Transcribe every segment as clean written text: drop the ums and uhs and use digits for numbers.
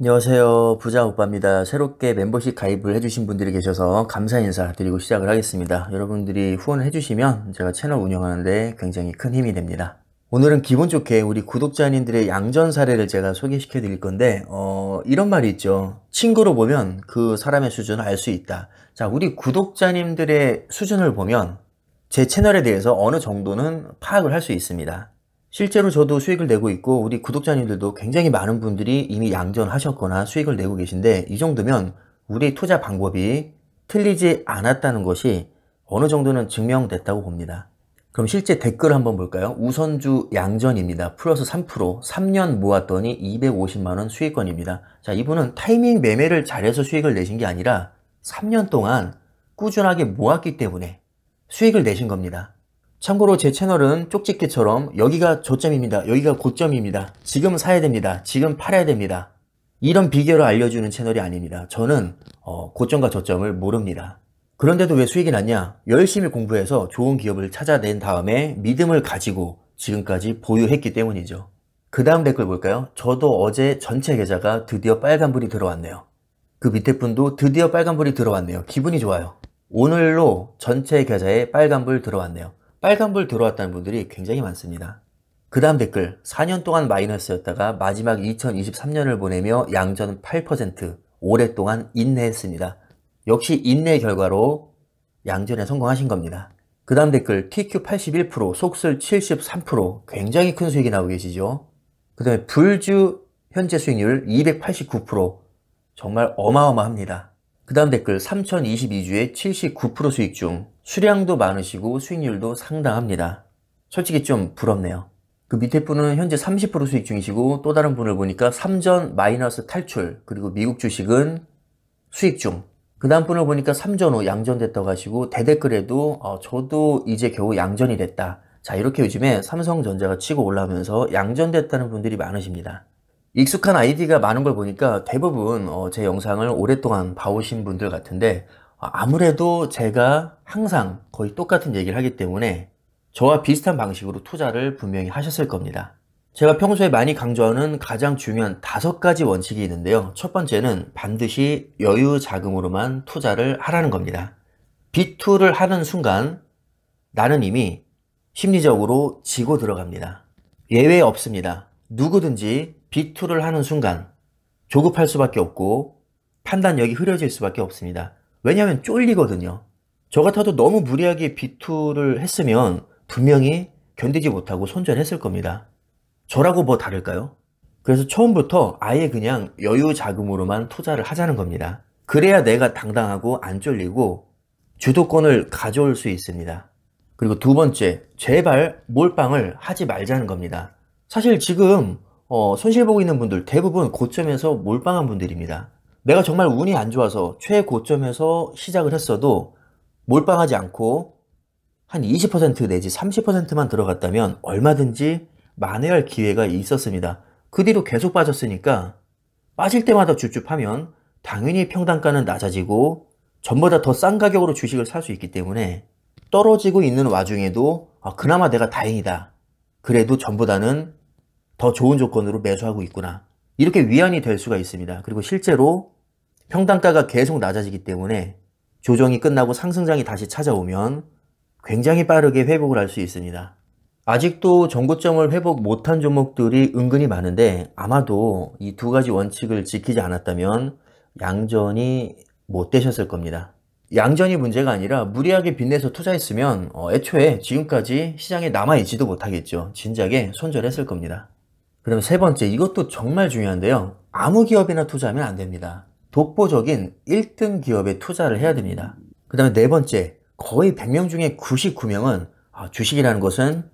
안녕하세요. 부자 오빠입니다. 새롭게 멤버십 가입을 해주신 분들이 계셔서 감사 인사 드리고 시작을 하겠습니다. 여러분들이 후원을 해주시면 제가 채널 운영하는데 굉장히 큰 힘이 됩니다. 오늘은 기분 좋게 우리 구독자님들의 양전 사례를 제가 소개시켜 드릴 건데 이런 말이 있죠. 친구로 보면 그 사람의 수준을 알 수 있다. 자, 우리 구독자님들의 수준을 보면 제 채널에 대해서 어느 정도는 파악을 할 수 있습니다. 실제로 저도 수익을 내고 있고 우리 구독자님들도 굉장히 많은 분들이 이미 양전하셨거나 수익을 내고 계신데, 이 정도면 우리 투자 방법이 틀리지 않았다는 것이 어느 정도는 증명됐다고 봅니다. 그럼 실제 댓글 한번 볼까요? 우선주 양전입니다. 플러스 3%, 3년 모았더니 250만원 수익권입니다. 자, 이분은 타이밍 매매를 잘해서 수익을 내신 게 아니라 3년 동안 꾸준하게 모았기 때문에 수익을 내신 겁니다. 참고로 제 채널은 쪽집게처럼 여기가 저점입니다, 여기가 고점입니다, 지금 사야 됩니다, 지금 팔아야 됩니다, 이런 비결을 알려주는 채널이 아닙니다. 저는 고점과 저점을 모릅니다. 그런데도 왜 수익이 났냐? 열심히 공부해서 좋은 기업을 찾아낸 다음에 믿음을 가지고 지금까지 보유했기 때문이죠. 그 다음 댓글 볼까요? 저도 어제 전체 계좌가 드디어 빨간불이 들어왔네요. 그 밑에 분도 드디어 빨간불이 들어왔네요. 기분이 좋아요. 오늘로 전체 계좌에 빨간불 들어왔네요. 빨간불 들어왔다는 분들이 굉장히 많습니다. 그 다음 댓글, 4년 동안 마이너스였다가 마지막 2023년을 보내며 양전 8%, 오랫동안 인내했습니다. 역시 인내의 결과로 양전에 성공하신 겁니다. 그 다음 댓글, TQ 81%, 속슬 73%, 굉장히 큰 수익이 나오고 계시죠. 그 다음에 불주 현재 수익률 289%, 정말 어마어마합니다. 그 다음 댓글, 3022주에 79% 수익 중, 수량도 많으시고 수익률도 상당합니다. 솔직히 좀 부럽네요. 그 밑에 분은 현재 30% 수익 중이시고, 또 다른 분을 보니까 3전 마이너스 탈출, 그리고 미국 주식은 수익 중. 그 다음 분을 보니까 3전 후 양전됐다고 하시고, 대댓글에도 저도 이제 겨우 양전이 됐다. 자, 이렇게 요즘에 삼성전자가 치고 올라오면서 양전됐다는 분들이 많으십니다. 익숙한 아이디가 많은 걸 보니까 대부분 제 영상을 오랫동안 봐오신 분들 같은데, 아무래도 제가 항상 거의 똑같은 얘기를 하기 때문에 저와 비슷한 방식으로 투자를 분명히 하셨을 겁니다. 제가 평소에 많이 강조하는 가장 중요한 5가지 원칙이 있는데요. 첫 번째는 반드시 여유 자금으로만 투자를 하라는 겁니다. B2를 하는 순간 나는 이미 심리적으로 지고 들어갑니다. 예외 없습니다. 누구든지 B2를 하는 순간 조급할 수밖에 없고 판단력이 흐려질 수밖에 없습니다. 왜냐하면 쫄리거든요. 저 같아도 너무 무리하게 B2를 했으면 분명히 견디지 못하고 손절했을 겁니다. 저라고 뭐 다를까요? 그래서 처음부터 아예 그냥 여유 자금으로만 투자를 하자는 겁니다. 그래야 내가 당당하고 안 쫄리고 주도권을 가져올 수 있습니다. 그리고 두 번째, 제발 몰빵을 하지 말자는 겁니다. 사실 지금 손실 보고 있는 분들 대부분 고점에서 몰빵한 분들입니다. 내가 정말 운이 안 좋아서 최고점에서 시작을 했어도 몰빵하지 않고 한 20% 내지 30%만 들어갔다면 얼마든지 만회할 기회가 있었습니다. 그 뒤로 계속 빠졌으니까 빠질 때마다 줍줍하면 당연히 평단가는 낮아지고 전보다 더 싼 가격으로 주식을 살 수 있기 때문에 떨어지고 있는 와중에도 그나마 내가 다행이다, 그래도 전보다는 더 좋은 조건으로 매수하고 있구나, 이렇게 위안이 될 수가 있습니다. 그리고 실제로 평단가가 계속 낮아지기 때문에 조정이 끝나고 상승장이 다시 찾아오면 굉장히 빠르게 회복을 할 수 있습니다. 아직도 전고점을 회복 못한 종목들이 은근히 많은데, 아마도 이 2가지 원칙을 지키지 않았다면 양전이 못 되셨을 겁니다. 양전이 문제가 아니라 무리하게 빚내서 투자했으면 애초에 지금까지 시장에 남아있지도 못하겠죠. 진작에 손절했을 겁니다. 그 다음에 세 번째, 이것도 정말 중요한데요. 아무 기업이나 투자하면 안 됩니다. 독보적인 1등 기업에 투자를 해야 됩니다. 그 다음에 네 번째, 거의 100명 중에 99명은 주식이라는 것은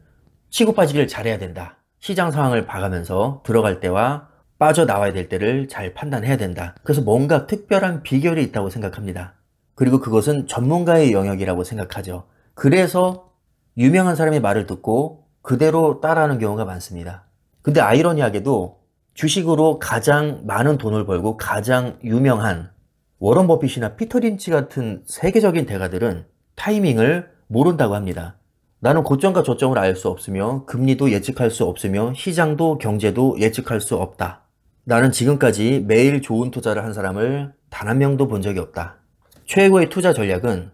치고 빠지기를 잘해야 된다. 시장 상황을 봐가면서 들어갈 때와 빠져나와야 될 때를 잘 판단해야 된다. 그래서 뭔가 특별한 비결이 있다고 생각합니다. 그리고 그것은 전문가의 영역이라고 생각하죠. 그래서 유명한 사람의 말을 듣고 그대로 따라하는 경우가 많습니다. 근데 아이러니하게도 주식으로 가장 많은 돈을 벌고 가장 유명한 워런 버핏이나 피터 린치 같은 세계적인 대가들은 타이밍을 모른다고 합니다. 나는 고점과 저점을 알 수 없으며 금리도 예측할 수 없으며 시장도 경제도 예측할 수 없다. 나는 지금까지 매일 좋은 투자를 한 사람을 단 한 명도 본 적이 없다. 최고의 투자 전략은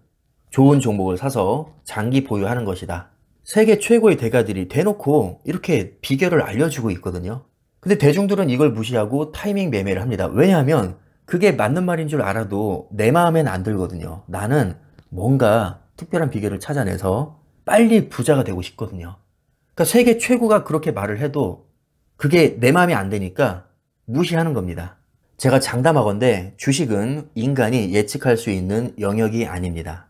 좋은 종목을 사서 장기 보유하는 것이다. 세계 최고의 대가들이 대놓고 이렇게 비결을 알려주고 있거든요. 근데 대중들은 이걸 무시하고 타이밍 매매를 합니다. 왜냐하면 그게 맞는 말인 줄 알아도 내 마음엔 안 들거든요. 나는 뭔가 특별한 비결을 찾아내서 빨리 부자가 되고 싶거든요. 그러니까 세계 최고가 그렇게 말을 해도 그게 내 마음에 안 드니까 무시하는 겁니다. 제가 장담하건대 주식은 인간이 예측할 수 있는 영역이 아닙니다.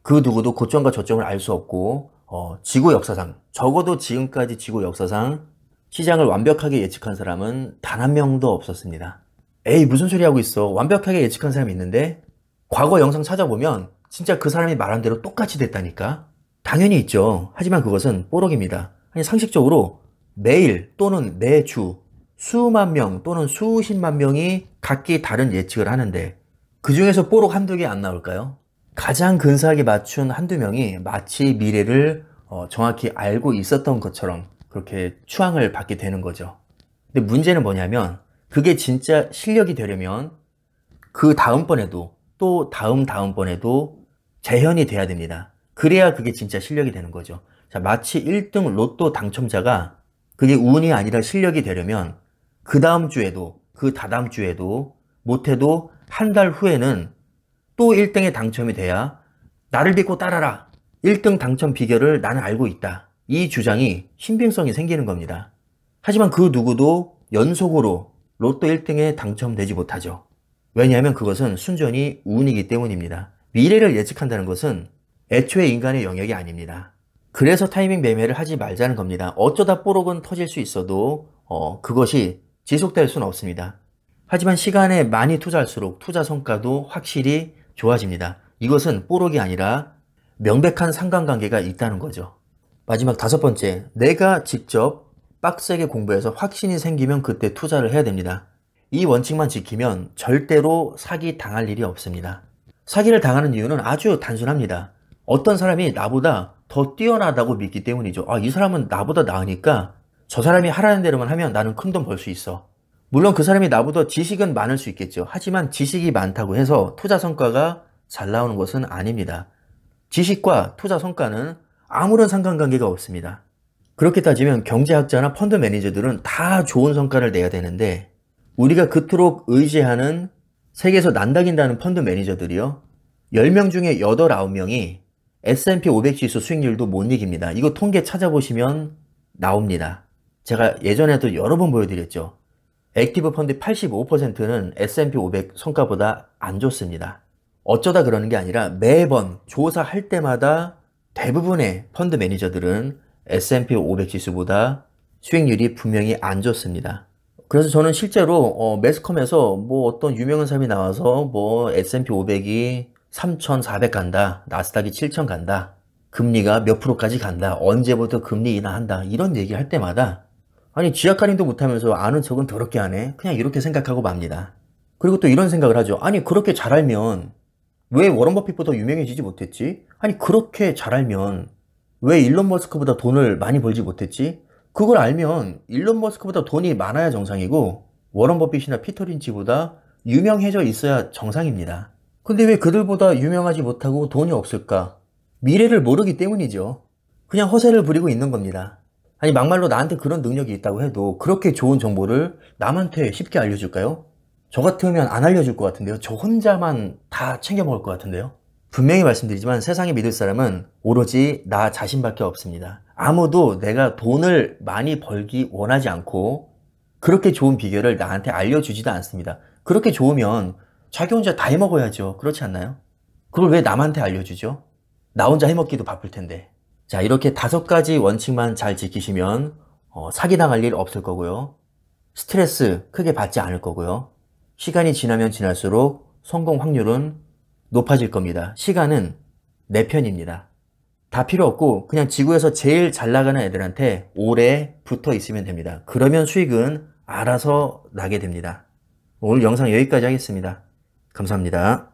그 누구도 고점과 저점을 알 수 없고 지구 역사상, 적어도 지금까지 지구 역사상 시장을 완벽하게 예측한 사람은 단 한 명도 없었습니다. 에이, 무슨 소리 하고 있어. 완벽하게 예측한 사람이 있는데 과거 영상 찾아보면 진짜 그 사람이 말한 대로 똑같이 됐다니까. 당연히 있죠. 하지만 그것은 뽀록입니다. 아니, 상식적으로 매일 또는 매주 수만 명 또는 수십만 명이 각기 다른 예측을 하는데 그 중에서 뽀록 한두 개 안 나올까요? 가장 근사하게 맞춘 한두 명이 마치 미래를 정확히 알고 있었던 것처럼 그렇게 추앙을 받게 되는 거죠. 근데 문제는 뭐냐면 그게 진짜 실력이 되려면 그 다음번에도 또 다음번에도 재현이 돼야 됩니다. 그래야 그게 진짜 실력이 되는 거죠. 자, 마치 1등 로또 당첨자가 그게 운이 아니라 실력이 되려면 그 다음 주에도 그 다다음 주에도 못해도 한 달 후에는 또 1등에 당첨이 돼야 나를 믿고 따라라. 1등 당첨 비결을 나는 알고 있다. 이 주장이 신빙성이 생기는 겁니다. 하지만 그 누구도 연속으로 로또 1등에 당첨되지 못하죠. 왜냐하면 그것은 순전히 운이기 때문입니다. 미래를 예측한다는 것은 애초에 인간의 영역이 아닙니다. 그래서 타이밍 매매를 하지 말자는 겁니다. 어쩌다 뽀록은 터질 수 있어도 그것이 지속될 수는 없습니다. 하지만 시간에 많이 투자할수록 투자 성과도 확실히 좋아집니다. 이것은 뽀록이 아니라 명백한 상관관계가 있다는 거죠. 마지막 5번째, 내가 직접 빡세게 공부해서 확신이 생기면 그때 투자를 해야 됩니다. 이 원칙만 지키면 절대로 사기 당할 일이 없습니다. 사기를 당하는 이유는 아주 단순합니다. 어떤 사람이 나보다 더 뛰어나다고 믿기 때문이죠. 이 사람은 나보다 나으니까 저 사람이 하라는 대로만 하면 나는 큰 돈 벌 수 있어. 물론 그 사람이 나보다 지식은 많을 수 있겠죠. 하지만 지식이 많다고 해서 투자 성과가 잘 나오는 것은 아닙니다. 지식과 투자 성과는 아무런 상관관계가 없습니다. 그렇게 따지면 경제학자나 펀드 매니저들은 다 좋은 성과를 내야 되는데 우리가 그토록 의지하는 세계에서 난다긴다는 펀드 매니저들이요. 10명 중에 8, 9명이 S&P 500 지수 수익률도 못 이깁니다. 이거 통계 찾아보시면 나옵니다. 제가 예전에도 여러 번 보여드렸죠. 액티브 펀드 85%는 S&P 500 성과보다 안 좋습니다. 어쩌다 그러는 게 아니라 매번 조사할 때마다 대부분의 펀드 매니저들은 S&P 500 지수보다 수익률이 분명히 안 좋습니다. 그래서 저는 실제로 매스컴에서 어떤 유명한 사람이 나와서 S&P 500이 3,400 간다, 나스닥이 7,000 간다, 금리가 몇 프로까지 간다, 언제부터 금리 인하한다 이런 얘기 할 때마다 아니 지약 할인도 못하면서 아는 척은 더럽게 하네. 그냥 이렇게 생각하고 맙니다. 그리고 또 이런 생각을 하죠. 아니 그렇게 잘 알면 왜 워런 버핏보다 유명해지지 못했지? 아니 그렇게 잘 알면 왜 일론 머스크보다 돈을 많이 벌지 못했지? 그걸 알면 일론 머스크보다 돈이 많아야 정상이고 워런 버핏이나 피터 린치보다 유명해져 있어야 정상입니다. 근데 왜 그들보다 유명하지 못하고 돈이 없을까? 미래를 모르기 때문이죠. 그냥 허세를 부리고 있는 겁니다. 아니 막말로 나한테 그런 능력이 있다고 해도 그렇게 좋은 정보를 남한테 쉽게 알려줄까요? 저 같으면 안 알려줄 것 같은데요. 저 혼자만 다 챙겨 먹을 것 같은데요. 분명히 말씀드리지만 세상에 믿을 사람은 오로지 나 자신밖에 없습니다. 아무도 내가 돈을 많이 벌기 원하지 않고 그렇게 좋은 비결을 나한테 알려주지도 않습니다. 그렇게 좋으면 자기 혼자 다 해먹어야죠. 그렇지 않나요? 그걸 왜 남한테 알려주죠? 나 혼자 해먹기도 바쁠 텐데. 자, 이렇게 5가지 원칙만 잘 지키시면 사기당할 일 없을 거고요. 스트레스 크게 받지 않을 거고요. 시간이 지나면 지날수록 성공 확률은 높아질 겁니다. 시간은 내 편입니다. 다 필요 없고 그냥 지구에서 제일 잘 나가는 애들한테 오래 붙어 있으면 됩니다. 그러면 수익은 알아서 나게 됩니다. 오늘 영상 여기까지 하겠습니다. 감사합니다.